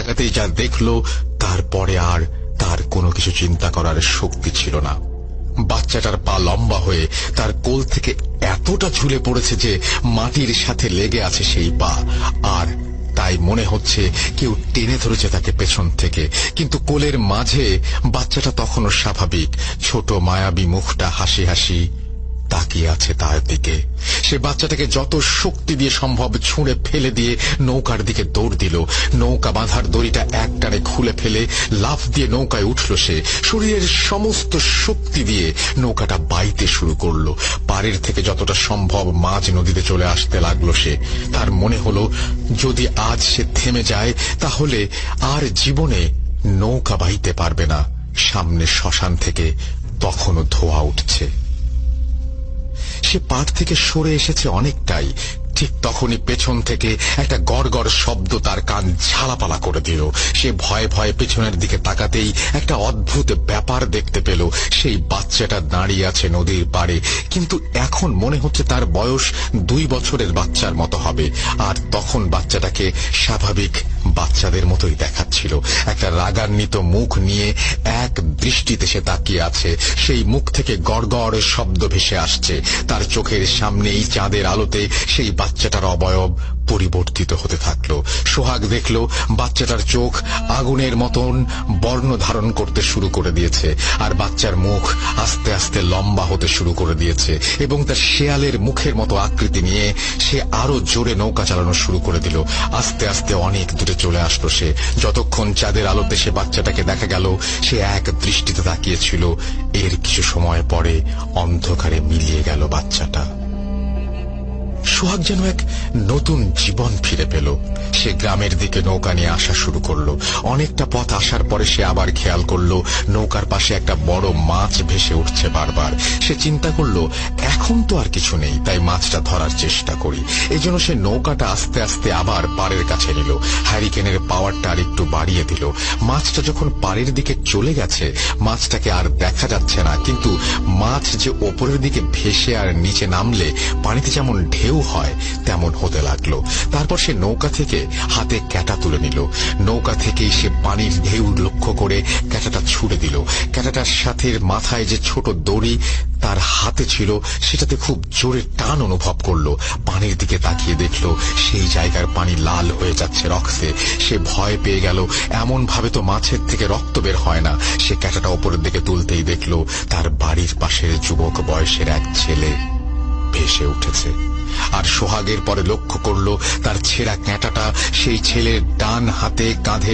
তাকাতেই যা দেখলো তারপরে আর তার কোনো কিছু চিন্তা করার শক্তি ছিল না। বাচ্চাটার পা লম্বা হয়ে তার কোল থেকে এতটা ঝুলে পড়েছে যে মাটির সাথে লেগে আছে সেই পা, আর তাই মনে হচ্ছে কেউ টেনে ধরেছে তাকে পেছন থেকে। কিন্তু কোলের মাঝে বাচ্চাটা তখনও স্বাভাবিক, ছোট মায়াবী মুখটা হাসি হাসি তাকিয়ে আছে তার দিকে। সে বাচ্চাটাকে যত শক্তি দিয়ে সম্ভব ছুঁড়ে ফেলে দিয়ে নৌকার দিকে দৌড় দিল। নৌকা বাঁধার দড়িটা একটানে খুলে ফেলে লাফ দিয়ে নৌকায় উঠল। সে শরীরের সমস্ত শক্তি দিয়ে নৌকাটা বাইতে শুরু করলো। পাড়ের থেকে যতটা সম্ভব মাঝ নদীতে চলে আসতে লাগলো সে। তার মনে হলো যদি আজ সে থেমে যায় তাহলে আর জীবনে নৌকা বাইতে পারবে না। সামনে শ্মশান থেকে তখনও ধোঁয়া উঠছে। সে পাড় থেকে সরে এসেছে অনেকটাই। ঠিক তখনই পেছন থেকে একটা গড়গড় শব্দ তার কান ঝালাপালা করে দিল। সে ভয়ে ভয়ে পেছনের দিকে তাকাতেই একটা অদ্ভুত ব্যাপার দেখতে পেল। সেই বাচ্চাটা দাঁড়িয়ে আছে নদীর পাড়ে, কিন্তু এখন মনে হচ্ছে তার বয়স 2 বছরের বাচ্চার মতো হবে। আর তখন বাচ্চাটাকে স্বাভাবিক বাচ্চাদের মতোই দেখাচ্ছিল। একটা রাগান্বিত মুখ নিয়ে এক দৃষ্টিতে সে তাকিয়ে আছে। সেই মুখ থেকে গড়গড় শব্দ ভেসে আসছে। তার চোখের সামনেই চাঁদের আলোতে সেই বাচ্চাটার অবয়ব পরিবর্তিত হতে থাকলো। সোহাগ দেখল বাচ্চাটার চোখ আগুনের মতন বর্ণ ধারণ করতে শুরু করে দিয়েছে, আর বাচ্চার মুখ আস্তে আস্তে লম্বা হতে শুরু করে দিয়েছে এবং তার শেয়ালের মুখের মতো আকৃতি নিয়ে সে আরো জোরে নৌকা চালানো শুরু করে দিল। আস্তে আস্তে অনেক দূরে চলে আসলো সে। যতক্ষণ চাঁদের আলোতে সে বাচ্চাটাকে দেখা গেল, সে এক দৃষ্টিতে তাকিয়েছিল। এর কিছু সময় পরে অন্ধকারে মিলিয়ে গেল বাচ্চাটা। সোহাগ যেন এক নতুন জীবন ফিরে পেল। সে গ্রামের দিকে নৌকা নিয়ে আসা শুরু করলো। অনেকটা পথ আসার পরে সে আবার খেয়াল করলো নৌকার পাশে একটা বড় মাছ ভেসে উঠছে বারবার। সে চিন্তা করলো এখন তো আর কিছু নেই, তাই মাছটা ধরার চেষ্টা করি। এই জন্য সে নৌকাটা আস্তে আস্তে আবার পাড়ের কাছে নিল। হ্যারিকেনের পাওয়ারটা আর একটু বাড়িয়ে দিল। মাছটা যখন পাড়ের দিকে চলে গেছে, মাছটাকে আর দেখা যাচ্ছে না, কিন্তু মাছ যে ওপরের দিকে ভেসে আর নিচে নামলে পানিতে যেমন ঢেউ হয় তেমন হতে লাগলো। তারপর সে নৌকা থেকে হাতে ক্যাটা তুলে নিল। নৌকা থেকেই সে পানির ঢেউ লক্ষ্য করে ক্যাটাটা ছুড়ে দিল। ক্যাটাটার সাথে মাথায় যে ছোট দড়ি তার হাতে ছিল, সেটাতে খুব জোরে টান অনুভব করলো। পানির দিকে তাকিয়ে দেখলো সেই জায়গার পানি লাল হয়ে যাচ্ছে রক্তে। সে ভয় পেয়ে গেল। এমন ভাবে তো মাছের থেকে রক্ত বের হয় না। সে ক্যাটাটা ওপরের দিকে তুলতেই দেখলো তার বাড়ির পাশের যুবক বয়সের এক ছেলে ভেসে উঠেছে। আর সোহাগের পরে লক্ষ্য করলো তার ছেঁড়া ক্যাঁটাটা সেই ছেলের ডান হাতে কাঁধে